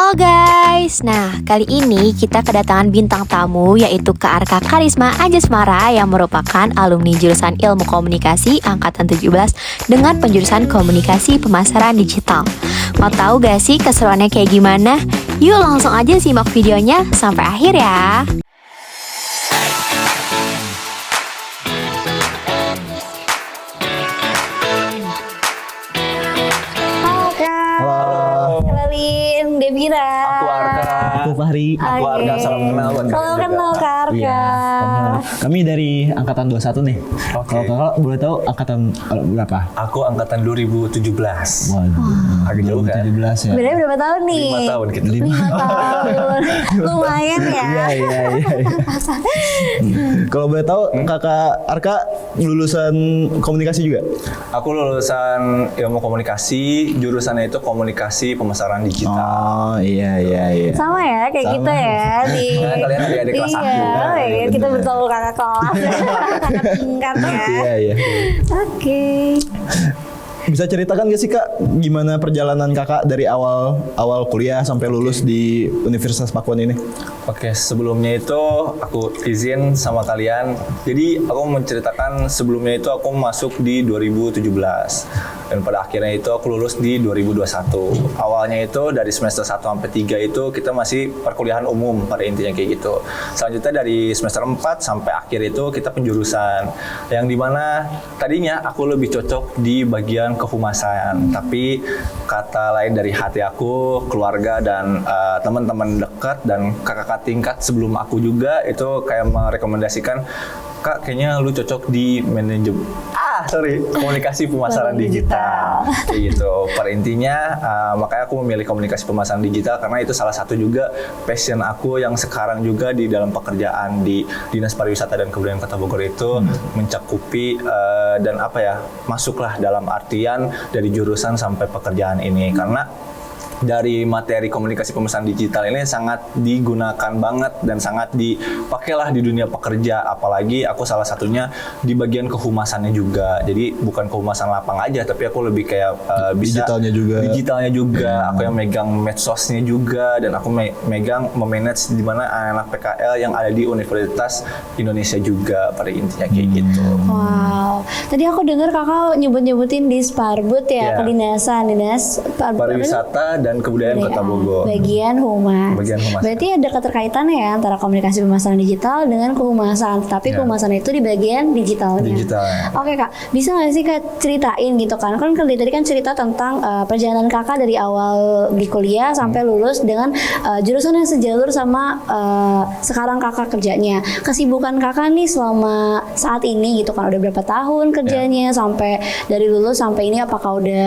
Halo guys, nah kali ini kita kedatangan bintang tamu yaitu Kak Arka Karisma Anjasmara yang merupakan alumni jurusan Ilmu Komunikasi Angkatan 17 dengan penjurusan Komunikasi Pemasaran Digital. Mau tahu gak sih keseruannya kayak gimana? Yuk langsung aja simak videonya sampai akhir ya. Devira. Aku Arka. Aku Fahri. Aku Arka, salam kenal buat Salam kenal Kak Arka. Iya. Kami dari angkatan 21 nih. Oke. Kalau kakak boleh tahu angkatan berapa? Aku angkatan 2017. Waduh, Agak jauh kan? 2017 ya. Bedanya berapa tahun nih? 5 tahun kita. 5 tahun. Lumayan ya. Iya. Kalau boleh tahu kakak Arka lulusan komunikasi juga? Aku lulusan Ilmu Komunikasi, jurusannya itu Komunikasi Pemasaran Digital. Oh iya. Sama ya kayak Sama. kita ya di Nah, kalian adik-adik kelas aku. Iya, kita bener. betul kakak kelas. Kakak tingkat ya. Iya. Oke. Bisa ceritakan gak sih Kak gimana perjalanan kakak dari awal kuliah sampai lulus di Universitas Pakuan ini? Oke, sebelumnya itu aku izin sama kalian. Jadi aku menceritakan sebelumnya itu aku masuk di 2017 dan pada akhirnya itu aku lulus di 2021. Awalnya itu dari semester 1 sampai 3 itu kita masih perkuliahan umum pada intinya kayak gitu. Selanjutnya dari semester 4 sampai akhir itu kita penjurusan yang dimana tadinya aku lebih cocok di bagian kehumasan, tapi kata lain dari hati aku, keluarga dan teman-teman dekat dan kakak tingkat sebelum aku juga itu kayak merekomendasikan, Kak kayaknya lu cocok di komunikasi pemasaran digital kayak gitu. Pada intinya makanya aku memilih komunikasi pemasaran digital karena itu salah satu juga passion aku yang sekarang juga di dalam pekerjaan di Dinas Pariwisata dan Kebudayaan Kota Bogor itu mencakupi dan masuklah dalam artian dari jurusan sampai pekerjaan ini, karena dari materi komunikasi pemesanan digital ini sangat digunakan banget dan sangat dipakailah di dunia pekerja, apalagi aku salah satunya di bagian kehumasannya juga. Jadi bukan kehumasan lapang aja, tapi aku lebih kayak bisa digitalnya juga. Aku yang megang medsosnya juga dan aku megang memanage di mana anak PKL yang ada di Universitas Indonesia juga pada intinya kayak gitu. Wow. Tadi aku dengar kakak nyebutin di Sparbud ya, Iya. kedinasan, dinas Pariwisata dan Kebudayaan Kota Bogor. Bagian humas. Berarti ada keterkaitannya ya antara komunikasi pemasaran digital dengan kehumasan. Tapi kehumasan itu di bagian digitalnya. Oke Kak, bisa nggak sih Kak ceritain gitu kan? Kan tadi kan cerita tentang perjalanan kakak dari awal di kuliah sampai lulus dengan jurusan yang sejalur sama sekarang kakak kerjanya. Kesibukan kakak nih selama saat ini gitu kan, udah berapa tahun kerjanya sampai dari lulus sampai ini, apakah udah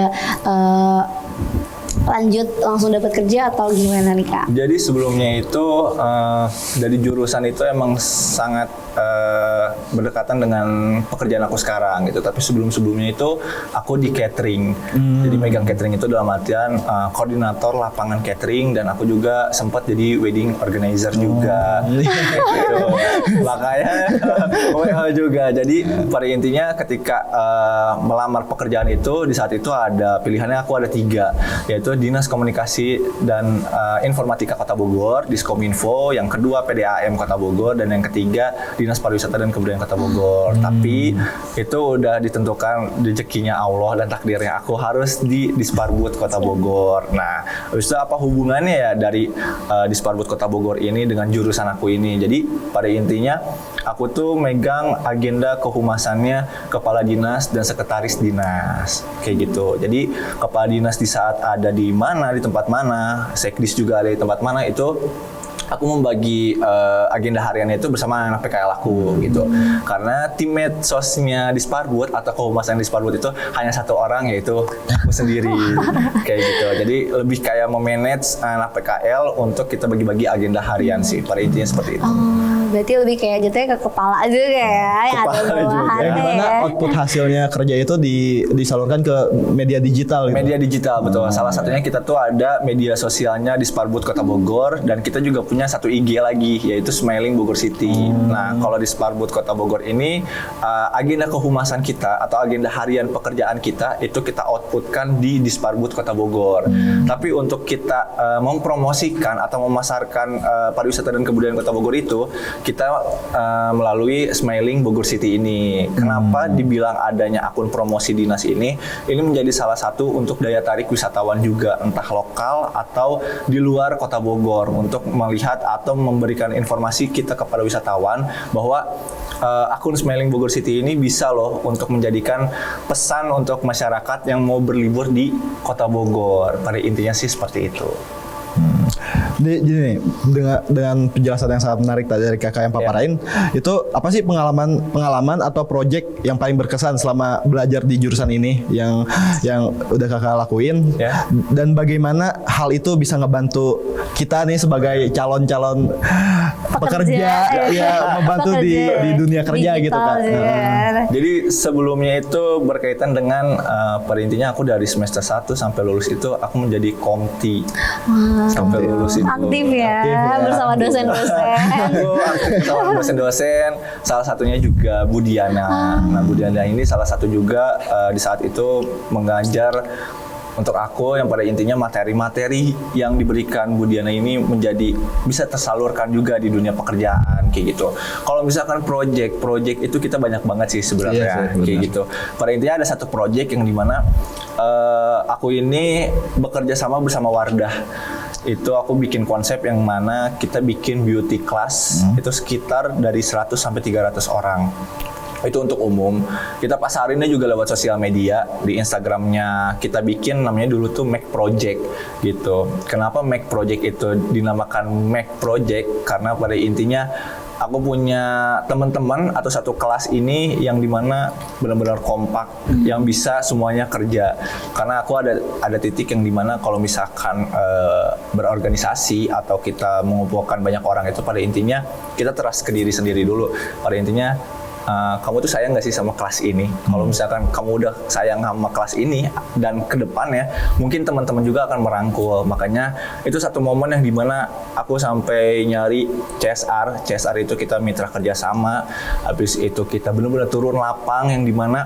lanjut langsung dapat kerja atau gimana nih Kak? Jadi sebelumnya itu dari jurusan itu emang sangat berdekatan dengan pekerjaan aku sekarang gitu. Tapi sebelumnya itu aku di catering. Jadi megang catering itu dalam artian koordinator lapangan catering, dan aku juga sempat jadi wedding organizer juga. Gitu. Makanya WH juga. Jadi pada intinya ketika melamar pekerjaan itu, di saat itu ada pilihannya, aku ada 3, yaitu Dinas Komunikasi dan Informatika Kota Bogor, Diskominfo, yang kedua PDAM Kota Bogor, dan yang ketiga Dinas Pariwisata dan Kebudayaan Kota Bogor. Tapi itu udah ditentukan rezekinya Allah dan takdirnya aku harus di Disparbud Kota Bogor. Nah, habis itu apa hubungannya ya dari Disparbud Kota Bogor ini dengan jurusan aku ini? Jadi pada intinya aku tuh megang agenda kehumasannya kepala dinas dan sekretaris dinas kayak gitu. Jadi kepala dinas di saat ada di mana, di tempat mana, sekdis juga ada di tempat mana, itu aku membagi agenda hariannya itu bersama anak PKL aku gitu. Karena tim medsosnya di Sparbud atau kehumasan di Sparbud itu hanya 1 orang, yaitu aku sendiri kayak gitu. Jadi lebih kayak memanage anak PKL untuk kita bagi-bagi agenda harian sih. Pada intinya seperti itu. Berarti lebih kayak jatuhnya ke kepala juga ya, yang ada bawahannya Yang dimana ya. output hasilnya kerja itu disalurkan ke media digital gitu. Media digital, betul. Salah satunya kita tuh ada media sosialnya di Sparbud Kota Bogor, dan kita juga punya punya satu IG lagi, yaitu Smiling Bogor City. Nah, kalau di Sparbud Kota Bogor ini, agenda kehumasan kita atau agenda harian pekerjaan kita itu kita outputkan di Sparbud Kota Bogor. Tapi untuk kita mempromosikan atau memasarkan pariwisata dan kebudayaan Kota Bogor itu, kita melalui Smiling Bogor City ini. Kenapa dibilang adanya akun promosi dinas ini? Ini menjadi salah satu untuk daya tarik wisatawan juga, entah lokal atau di luar Kota Bogor, untuk melihat atau memberikan informasi kita kepada wisatawan bahwa akun Smiling Bogor City ini bisa loh untuk menjadikan pesan untuk masyarakat yang mau berlibur di Kota Bogor. Pada intinya sih seperti itu. Jadi nih, dengan penjelasan yang sangat menarik tadi dari kakak yang paparain, itu apa sih pengalaman atau project yang paling berkesan selama belajar di jurusan ini yang udah kakak lakuin, dan bagaimana hal itu bisa ngebantu kita nih sebagai calon-calon pekerja ya membantu di dunia kerja gitu kan. Jadi sebelumnya itu berkaitan dengan pada intinya aku dari semester 1 sampai lulus itu aku menjadi komti. Sampai lulus itu aktif ya bersama dosen-dosen. Aku aktif bersama dosen-dosen, salah satunya juga Budiana. Nah, Budiana ini salah satu juga di saat itu mengajar untuk aku yang pada intinya materi-materi yang diberikan Budiana ini menjadi bisa tersalurkan juga di dunia pekerjaan kayak gitu. Kalau misalkan project itu kita banyak banget sih sebenarnya kayak gitu. Pada intinya ada satu project yang dimana aku ini bekerja sama bersama Wardah. Itu aku bikin konsep yang mana kita bikin beauty class itu sekitar dari 100 sampai 300 orang. Itu untuk umum. Kita pasarinnya juga lewat sosial media. Di Instagramnya kita bikin namanya dulu tuh Make Project gitu. Kenapa Make Project itu dinamakan Make Project? Karena pada intinya aku punya teman-teman atau satu kelas ini yang dimana benar-benar kompak, yang bisa semuanya kerja. Karena aku ada titik yang dimana kalau misalkan berorganisasi atau kita mengumpulkan banyak orang itu pada intinya kita trust ke diri sendiri dulu. Pada intinya kamu tuh sayang nggak sih sama kelas ini? Kalau misalkan kamu udah sayang sama kelas ini dan ke depannya mungkin teman-teman juga akan merangkul. Makanya itu satu momen yang dimana aku sampai nyari CSR itu kita mitra kerjasama. Habis itu kita benar-benar turun lapang yang dimana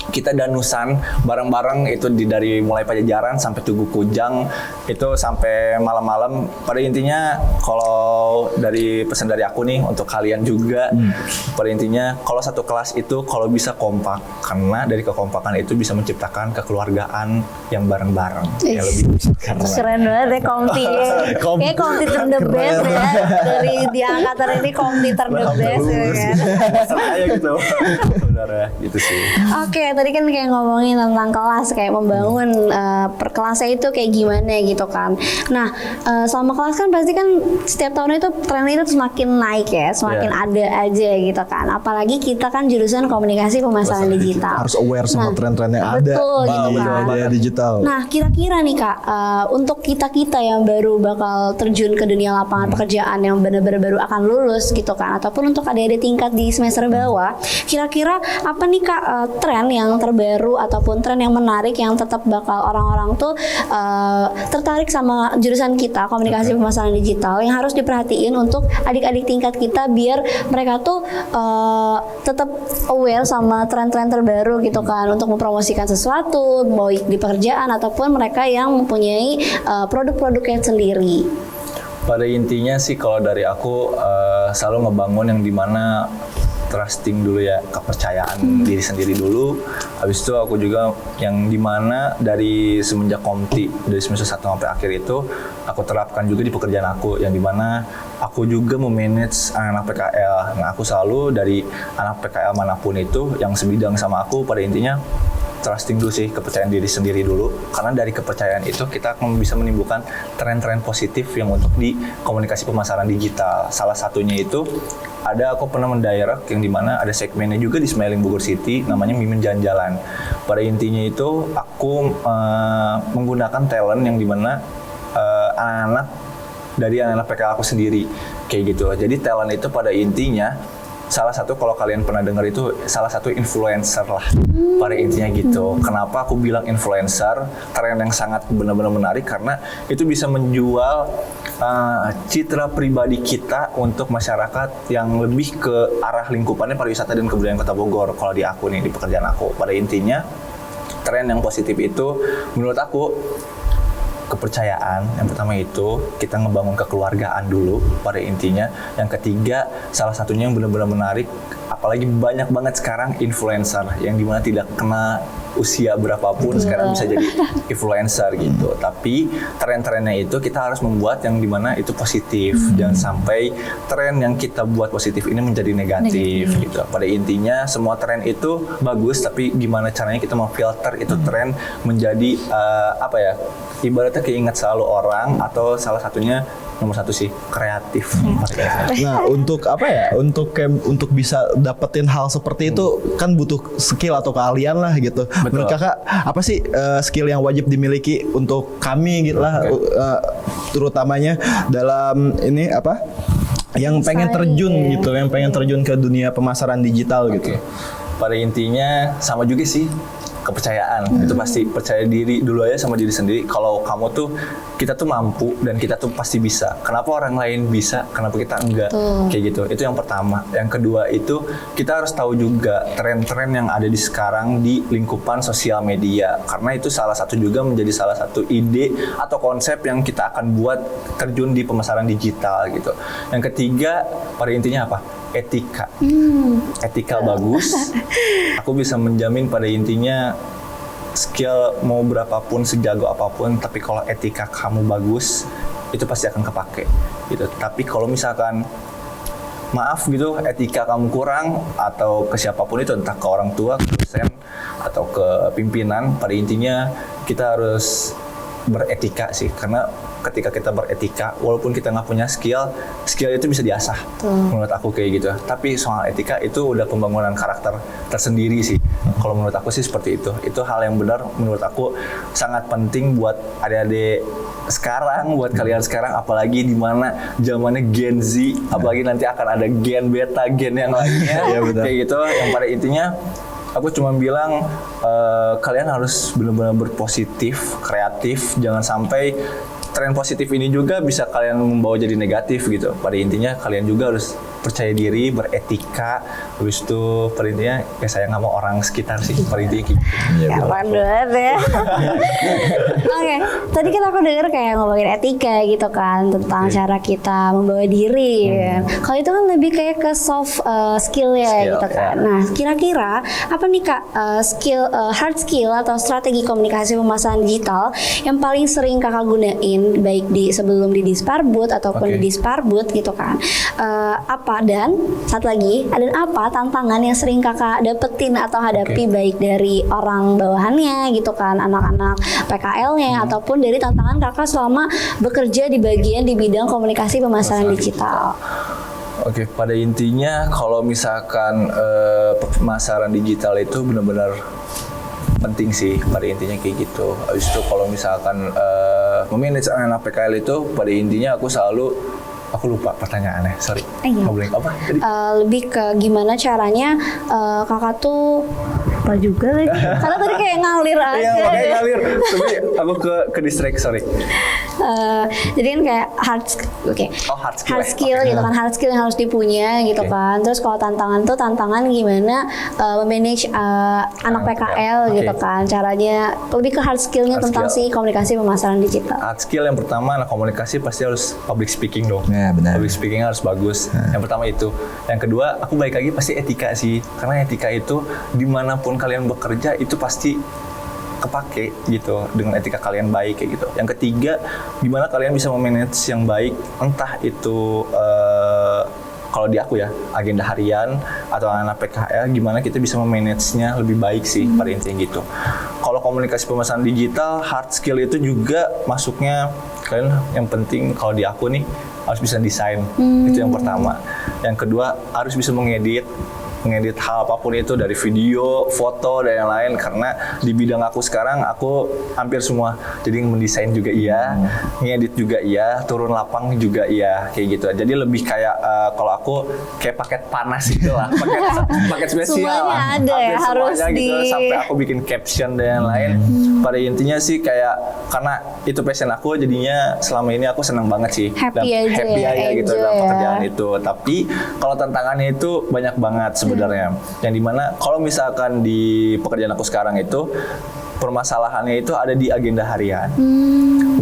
kita danusan bareng-bareng itu dari mulai Pajajaran sampai Tugu Kujang itu sampai malam-malam. Pada intinya kalau dari pesan dari aku nih untuk kalian juga, pada intinya kalau satu kelas itu kalau bisa kompak, karena dari kekompakan itu bisa menciptakan kekeluargaan yang bareng-bareng. Ya lebih keren banget ya komti. Kayak komti ter the best ya dari di angkatan ini, komti ter the best ya kan. Saya gitu. Saudara gitu sih. Oke, tadi kan kayak ngomongin tentang kelas, kayak membangun per kelasnya itu kayak gimana gitu kan. Nah, selama kelas kan pasti kan setiap tahun itu trennya itu semakin naik ya, semakin ada aja gitu kan. Apalagi kita kan jurusan komunikasi pemasaran digital. Harus aware sama tren-tren yang ada gitu di dunia digital. Nah, kira-kira nih Kak, untuk kita-kita yang baru bakal terjun ke dunia lapangan pekerjaan yang benar-benar baru akan lulus gitu kan, ataupun untuk adik-adik tingkat di semester bawah, kira-kira apa nih Kak tren yang terbaru ataupun tren yang menarik yang tetap bakal orang-orang tuh tertarik sama jurusan kita komunikasi pemasaran digital yang harus diperhatiin untuk adik-adik tingkat kita biar mereka tuh tetap aware sama tren-tren terbaru gitu kan, untuk mempromosikan sesuatu baik di pekerjaan ataupun mereka yang mempunyai produk-produknya sendiri. Pada intinya sih kalau dari aku selalu ngebangun yang dimana trusting dulu ya, kepercayaan diri sendiri dulu. Habis itu aku juga yang dimana dari semenjak komti dari semester 1 sampai akhir itu aku terapkan juga di pekerjaan aku, yang dimana aku juga memanage anak PKL. Nah, aku selalu dari anak PKL manapun itu yang sebidang sama aku, pada intinya trusting dulu sih, kepercayaan diri sendiri dulu. Karena dari kepercayaan itu kita akan bisa menimbulkan tren-tren positif yang untuk di komunikasi pemasaran digital. Salah satunya itu aku pernah mendirect yang dimana ada segmennya juga di Smiling Bogor City namanya Mimin Jalan-Jalan. Pada intinya itu aku menggunakan talent yang dimana anak-anak dari anak-anak PKL aku sendiri kayak gitu. Jadi talent itu pada intinya salah satu kalau kalian pernah dengar itu salah satu influencer lah pada intinya gitu. Kenapa aku bilang influencer? Tren yang sangat benar-benar menarik karena itu bisa menjual citra pribadi kita untuk masyarakat yang lebih ke arah lingkupannya pariwisata dan kebudayaan Kota Bogor. Kalau di aku nih, di pekerjaan aku, pada intinya tren yang positif itu menurut aku kepercayaan. Yang pertama itu kita ngebangun kekeluargaan dulu pada intinya. Yang ketiga, salah satunya yang benar-benar menarik, apalagi banyak banget sekarang influencer yang dimana tidak kena usia berapapun sekarang bisa jadi influencer gitu. Tapi tren-trennya itu kita harus membuat yang dimana itu positif. Jangan sampai tren yang kita buat positif ini menjadi negatif gitu. Pada intinya semua tren itu bagus, tapi gimana caranya kita memfilter itu tren menjadi ibaratnya keinget selalu orang, atau salah satunya nomor satu sih kreatif. Nah, untuk untuk bisa dapetin hal seperti itu kan butuh skill atau keahlian lah gitu. Betul. Menurut kakak apa sih skill yang wajib dimiliki untuk kami gitu lah, terutamanya dalam ini yang pengen terjun gitu, yang pengen terjun ke dunia pemasaran digital gitu. Pada intinya sama juga sih, kepercayaan. Itu pasti percaya diri dulu aja sama diri sendiri. Kalau kita tuh mampu dan kita tuh pasti bisa. Kenapa orang lain bisa, kenapa kita enggak? Kayak gitu. Itu yang pertama. Yang kedua itu kita harus tahu juga tren-tren yang ada di sekarang di lingkupan sosial media. Karena itu salah satu juga menjadi salah satu ide atau konsep yang kita akan buat terjun di pemasaran digital gitu. Yang ketiga, pada intinya apa? Etika. Etika bagus. Aku bisa menjamin pada intinya skill mau berapapun, sejago apapun, tapi kalau etika kamu bagus, itu pasti akan kepake gitu. Tapi kalau misalkan maaf gitu, etika kamu kurang, atau ke siapapun itu, entah ke orang tua, ke dosen, atau ke pimpinan, pada intinya kita harus beretika sih. Karena ketika kita beretika, walaupun kita nggak punya skill itu bisa diasah. Menurut aku kayak gitu. Tapi soal etika itu udah pembangunan karakter tersendiri sih. Kalau menurut aku sih seperti itu. Itu hal yang benar menurut aku sangat penting buat adik-adik sekarang, buat kalian sekarang, apalagi di mana zamannya Gen Z, apalagi nanti akan ada gen beta, gen yang lainnya. Kayak gitu. Yang pada intinya aku cuma bilang kalian harus benar-benar berpositif, kreatif, jangan sampai tren positif ini juga bisa kalian membawa jadi negatif gitu. Pada intinya kalian juga harus percaya diri, beretika, habis itu pada intinya sayang sama orang sekitar sih, pada intinya gitu. Keren banget ya. Oke, tadi kan aku dengar kayak ngomongin etika gitu kan, tentang cara kita membawa diri. Kalau itu kan lebih kayak ke soft skill ya gitu kan. Nah, kira-kira apa nih Kak hard skill atau strategi komunikasi pemasaran digital yang paling sering Kakak gunain baik sebelum di Disparbud ataupun di Disparbud gitu kan? Dan satu lagi, ada apa tantangan yang sering Kakak dapetin atau hadapi baik dari orang bawahannya gitu kan, anak-anak PKL-nya, ataupun dari tantangan Kakak selama bekerja di bidang komunikasi pemasaran digital? Oke, pada intinya kalau misalkan pemasaran digital itu benar-benar penting sih, pada intinya kayak gitu. Habis itu kalau misalkan memanage anak PKL itu, pada intinya aku lupa pertanyaannya, sorry. Ngobrolin apa tadi? Lebih ke gimana caranya Kakak tuh apa juga lagi? Karena tadi kayak ngalir aja. Iya, makanya ngalir. Tapi aku ke distract, sorry. Jadi kan kayak hard skill gitu kan, hard skill yang harus dipunya gitu kan. Terus kalau tantangan gimana memanage anak PKL gitu kan. Caranya lebih ke hard skillnya tentang si komunikasi pemasaran digital. Hard skill yang pertama anak komunikasi pasti harus public speaking dong. Ya, benar. Public speaking harus bagus. Yang pertama itu. Yang kedua, aku balik lagi pasti etika sih. Karena etika itu dimanapun kalian bekerja itu pasti kepake gitu, dengan etika kalian baik kayak gitu. Yang ketiga, gimana kalian bisa memanage yang baik, entah itu kalau di aku ya agenda harian atau anak PKL, gimana kita bisa memanage-nya lebih baik sih, pada intinya gitu. Kalau komunikasi pemasaran digital, hard skill itu juga masuknya kalian yang penting kalau di aku nih harus bisa desain, itu yang pertama. Yang kedua harus bisa mengedit, ngedit hal apapun itu, dari video, foto dan yang lain, karena di bidang aku sekarang aku hampir semua. Jadi mendesain juga iya, ngedit juga iya, turun lapang juga iya, kayak gitu. Jadi lebih kayak kalau aku kayak paket panas gitu lah, paket spesial. Semuanya ada ya, harus gitu, sampai aku bikin caption dan yang lain. Pada intinya sih kayak karena itu passion aku, jadinya selama ini aku senang banget sih. Happy dan aja happy ya, aja gitu enjoy dalam ya. pekerjaan itu. Tapi kalau tantangannya itu banyak banget sebenarnya. Yang dimana kalau misalkan di pekerjaan aku sekarang itu permasalahannya itu ada di agenda harian.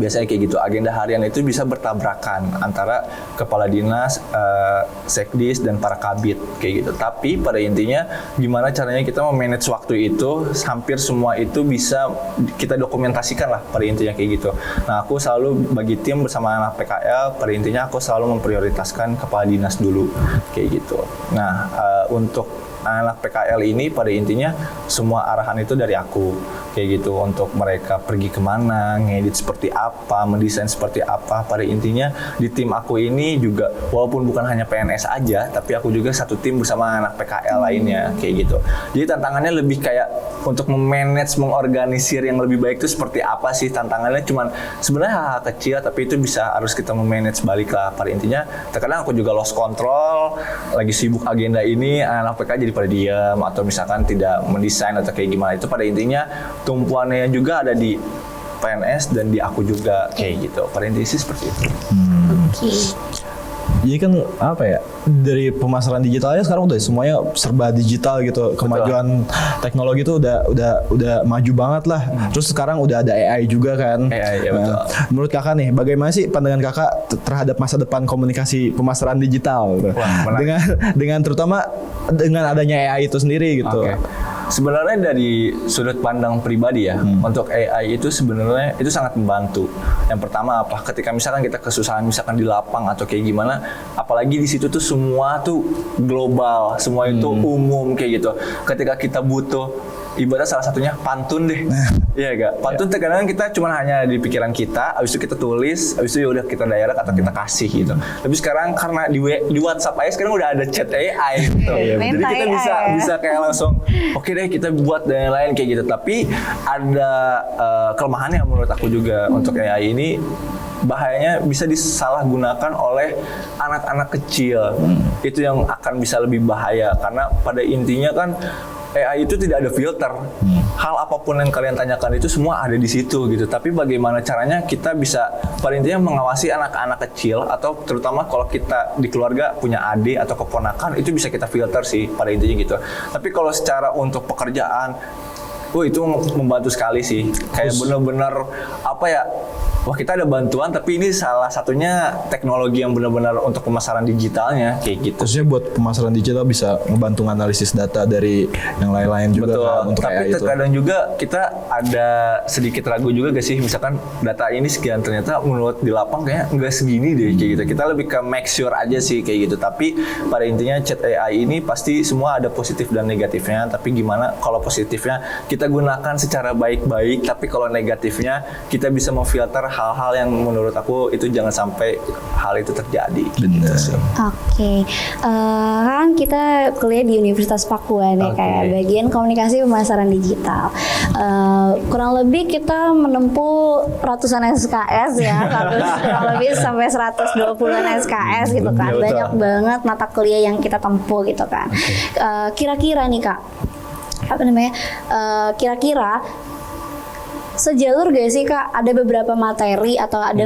Biasanya kayak gitu, agenda harian itu bisa bertabrakan antara kepala dinas, sekdis dan para kabid kayak gitu. Tapi pada intinya gimana caranya kita memanage waktu itu, hampir semua itu bisa kita dokumentasikan lah pada intinya kayak gitu. Nah, aku selalu bagi tim bersama anak PKL, pada intinya aku selalu memprioritaskan kepala dinas dulu kayak gitu. Nah, untuk anak PKL ini pada intinya semua arahan itu dari aku kayak gitu, untuk mereka pergi kemana, ngedit seperti apa, mendesain seperti apa. Pada intinya di tim aku ini juga walaupun bukan hanya PNS aja, tapi aku juga satu tim bersama anak PKL lainnya kayak gitu. Jadi tantangannya lebih kayak untuk memanage, mengorganisir yang lebih baik itu seperti apa sih tantangannya. Cuman sebenarnya hal-hal kecil, tapi itu bisa harus kita memanage balik lah. Pada intinya terkadang aku juga lost control, lagi sibuk agenda ini, anak PKL jadi pada diam atau misalkan tidak mendesain atau kayak gimana. Itu pada intinya tumpuannya juga ada di PNS dan di aku juga kayak gitu. Pada intinya sih seperti itu. Jadi kan apa ya, dari pemasaran digitalnya sekarang udah semuanya serba digital gitu. Kemajuan teknologi itu udah maju banget lah. Terus sekarang udah ada AI juga kan. AI, ya betul. Menurut kakak nih, bagaimana sih pandangan kakak terhadap masa depan komunikasi pemasaran digital gitu? Wah, dengan terutama dengan adanya AI itu sendiri gitu. Okay. Sebenarnya dari sudut pandang pribadi ya, untuk AI itu sebenarnya itu sangat membantu. Yang pertama apa? Ketika misalkan kita kesusahan, misalkan di lapang atau kayak gimana, apalagi di situ tuh semua tuh global, semua itu umum kayak gitu. Ketika kita butuh, ibarat salah satunya pantun deh, iya gak? Pantun terkadang kita cuma hanya di pikiran kita, abis itu kita tulis, abis itu ya udah kita direct atau kita kasih gitu. Tapi sekarang karena di WhatsApp aja sekarang udah ada chat AI gitu. Jadi kita bisa kayak langsung, oke deh kita buat dan lain-lain kayak gitu. Tapi ada kelemahannya menurut aku juga untuk AI ini. Bahayanya bisa disalahgunakan oleh anak-anak kecil. Itu yang akan bisa lebih bahaya, karena pada intinya kan AI itu tidak ada filter. Hal apapun yang kalian tanyakan itu semua ada di situ gitu. Tapi bagaimana caranya kita bisa pada intinya mengawasi anak-anak kecil, atau terutama kalau kita di keluarga punya adik atau keponakan, itu bisa kita filter sih pada intinya gitu. Tapi kalau secara untuk pekerjaan, itu membantu sekali sih. Kayak bener-bener apa ya, wah kita ada bantuan, tapi ini salah satunya teknologi yang benar-benar untuk pemasaran digitalnya kayak gitu. Khususnya buat pemasaran digital bisa membantu analisis data dari yang lain-lain juga. Betul. Kan, untuk tapi terkadang juga kita ada sedikit ragu juga gak sih, misalkan data ini sekian, ternyata menurut di lapang kayaknya nggak segini deh kayak gitu. Kita lebih ke make sure aja sih kayak gitu. Tapi pada intinya chat AI ini pasti semua ada positif dan negatifnya. Tapi gimana kalau positifnya kita gunakan secara baik-baik, tapi kalau negatifnya kita bisa memfilter hal-hal yang menurut aku itu jangan sampai hal itu terjadi. Gitu sih. Oke. Kan kita kuliah di Universitas Papua nih, kayak bagian komunikasi pemasaran digital. Kurang lebih kita menempuh ratusan SKS ya, kurang lebih sampai 120-an SKS gitu kan. Banyak banget mata kuliah yang kita tempuh gitu kan. Kira-kira nih Kak, apa namanya? Kira-kira sejalur gak sih Kak, ada beberapa materi atau ada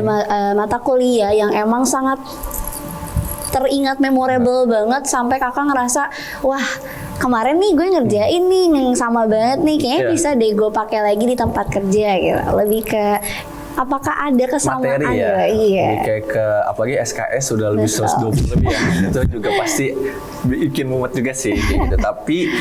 mata kuliah yang emang sangat teringat, memorable banget sampai Kakak ngerasa, wah kemarin nih gue ngerjain nih yang sama banget nih, kayaknya bisa deh gue pakai lagi di tempat kerja gitu. Lebih ke apakah ada kesamaan materi ya? Iya. Kayak ke apalagi SKS sudah lebih 120 lebih ya. Itu juga pasti bikin mumet juga sih gitu. Tapi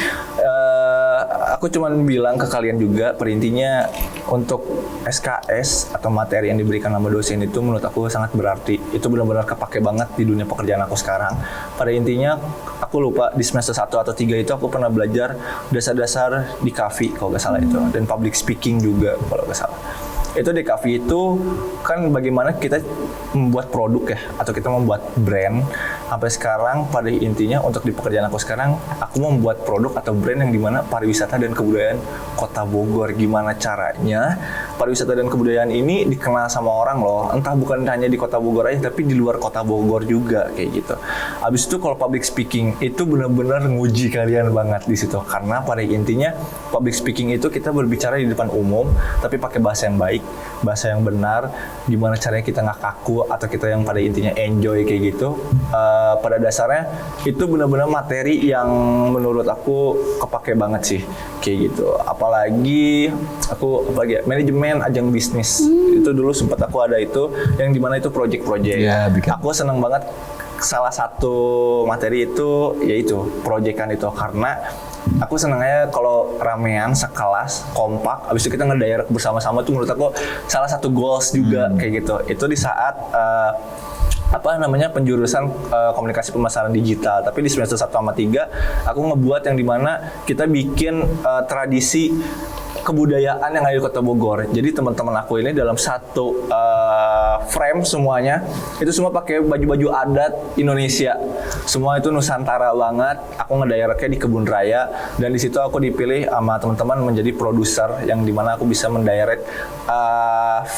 aku cuman bilang ke kalian juga, perintinya untuk SKS atau materi yang diberikan sama dosen itu menurut aku sangat berarti. Itu benar-benar kepake banget di dunia pekerjaan aku sekarang. Pada intinya aku lupa di semester 1 atau 3 itu aku pernah belajar dasar-dasar di KAVI kalau nggak salah itu, dan public speaking juga kalau nggak salah. Itu DKV itu kan bagaimana kita membuat produk ya, atau kita membuat brand. Sampai sekarang pada intinya untuk di pekerjaan aku sekarang, aku membuat produk atau brand yang dimana pariwisata dan kebudayaan Kota Bogor. Gimana caranya pariwisata dan kebudayaan ini dikenal sama orang loh, entah bukan hanya di Kota Bogor aja, tapi di luar Kota Bogor juga kayak gitu. Abis itu kalau public speaking itu benar-benar nguji kalian banget di situ, karena pada intinya public speaking itu kita berbicara di depan umum, tapi pakai bahasa yang baik, bahasa yang benar, gimana caranya kita nggak kaku atau kita yang pada intinya enjoy kayak gitu. Pada dasarnya itu benar-benar materi yang menurut aku kepake banget sih kayak gitu. Apalagi manajemen ajang bisnis itu dulu sempat aku ada itu, yang dimana itu project-project. Aku seneng banget. Salah satu materi itu yaitu proyekan itu, karena aku senangnya kalau ramean sekelas kompak, abis itu kita ngedirect bersama-sama tuh menurut aku salah satu goals juga kayak gitu. Itu di saat penjurusan komunikasi pemasaran digital, tapi di semester 1 sama 3 aku ngebuat yang dimana kita bikin tradisi kebudayaan yang ada di Kota Bogor. Jadi teman-teman aku ini dalam satu frame semuanya itu semua pakai baju-baju adat Indonesia. Semua itu Nusantara banget. Aku ngedirectnya di Kebun Raya, dan di situ aku dipilih sama teman-teman menjadi produser yang dimana aku bisa mendirect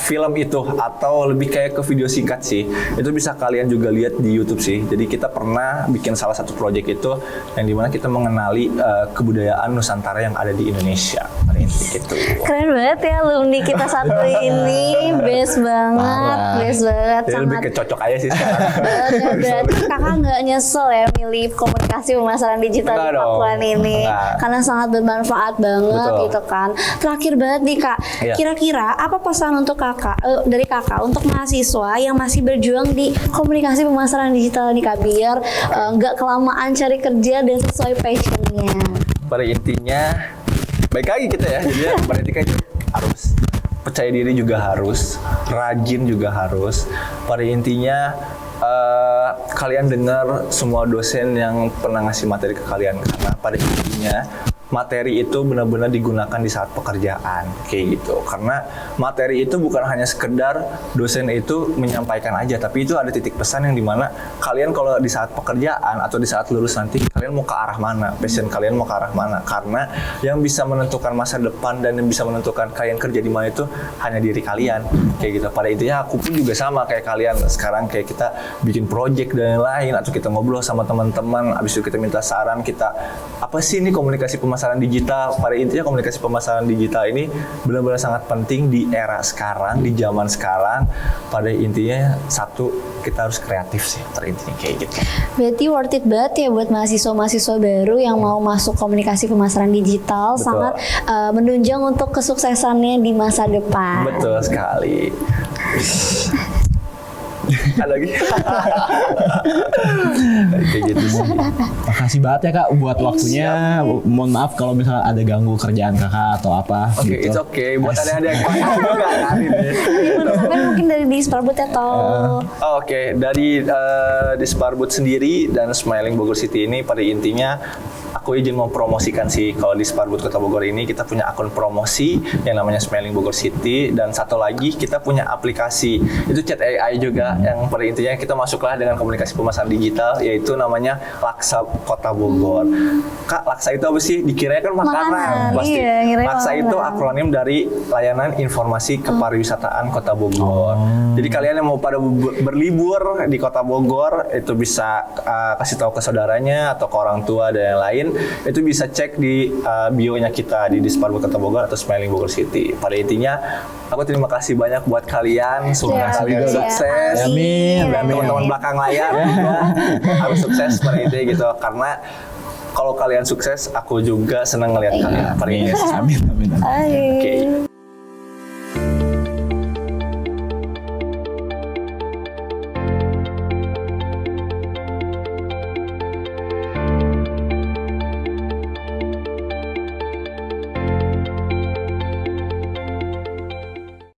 film itu, atau lebih kayak ke video singkat sih. Itu bisa kalian juga lihat di YouTube sih. Jadi kita pernah bikin salah satu project itu yang dimana kita mengenali kebudayaan Nusantara yang ada di Indonesia. Gitu. Keren banget ya alumni kita satu ini, best banget. Jadi lebih kecocok aja sih sekarang. Berarti kakak nggak nyesel ya milih komunikasi pemasaran digital di Pakuan ini, karena sangat bermanfaat banget. Betul. Gitu kan. Terakhir banget nih Kak, kira-kira apa pesan untuk kakak dari kakak untuk mahasiswa yang masih berjuang di komunikasi pemasaran digital nih Kak, biar nggak kelamaan cari kerja dan sesuai passionnya? Pada intinya baik lagi kita ya, jadi berarti kan harus percaya diri juga harus, rajin juga harus. Pada intinya kalian dengar semua dosen yang pernah ngasih materi ke kalian, karena pada intinya materi itu benar-benar digunakan di saat pekerjaan kayak gitu. Karena materi itu bukan hanya sekedar dosen itu menyampaikan aja, tapi itu ada titik pesan yang dimana kalian kalau di saat pekerjaan atau di saat lulus nanti kalian mau ke arah mana, passion kalian mau ke arah mana. Karena yang bisa menentukan masa depan dan yang bisa menentukan kalian kerja di mana itu hanya diri kalian kayak gitu. Pada intinya aku pun juga sama kayak kalian sekarang, kayak kita bikin project dan lain-lain, atau kita ngobrol sama teman-teman, abis itu kita minta saran, kita apa sih ini komunikasi pemasaran digital. Pada intinya komunikasi pemasaran digital ini benar-benar sangat penting di era sekarang, di zaman sekarang. Pada intinya satu, kita harus kreatif sih, pada intinya kayak gitu. Berarti worth it banget ya buat mahasiswa-mahasiswa baru yang mau masuk komunikasi pemasaran digital. Betul. Sangat menunjang untuk kesuksesannya di masa depan. Betul sekali. Ada lagi. Kayak gitu sih. Makasih banget ya Kak buat waktunya. Mohon maaf kalau misalnya ada ganggu kerjaan Kakak atau apa. Oke, gitu. it's okay. Buat ada yang juga kan ini. Mungkin dari Disparbud atau Oke, dari Disparbud sendiri dan Smiling Bogor City ini pada intinya aku izin mempromosikan sih, kalau di Disparbud Kota Bogor ini kita punya akun promosi yang namanya Smiling Bogor City, dan satu lagi kita punya aplikasi itu chat AI juga yang pada intinya kita masuklah dengan komunikasi pemasaran digital, yaitu namanya Laksa Kota Bogor. Kak, Laksa itu apa sih? Dikiranya kan makanan. Pasti. Iya, Laksa itu akronim dari Layanan Informasi Kepariwisataan Kota Bogor. Jadi kalian yang mau pada berlibur di Kota Bogor itu bisa kasih tahu ke saudaranya atau ke orang tua dan yang lain. Itu bisa cek di bio-nya kita di Disparbud Kota Bogor atau Smiling Bogor City. Pada intinya, aku terima kasih banyak buat kalian. Semoga kalian sukses. Amin. Dan teman-teman belakang layar juga harus sukses pada intinya gitu. Karena kalau kalian sukses, aku juga senang ngelihat kalian. Pada intinya. Amin. Oke.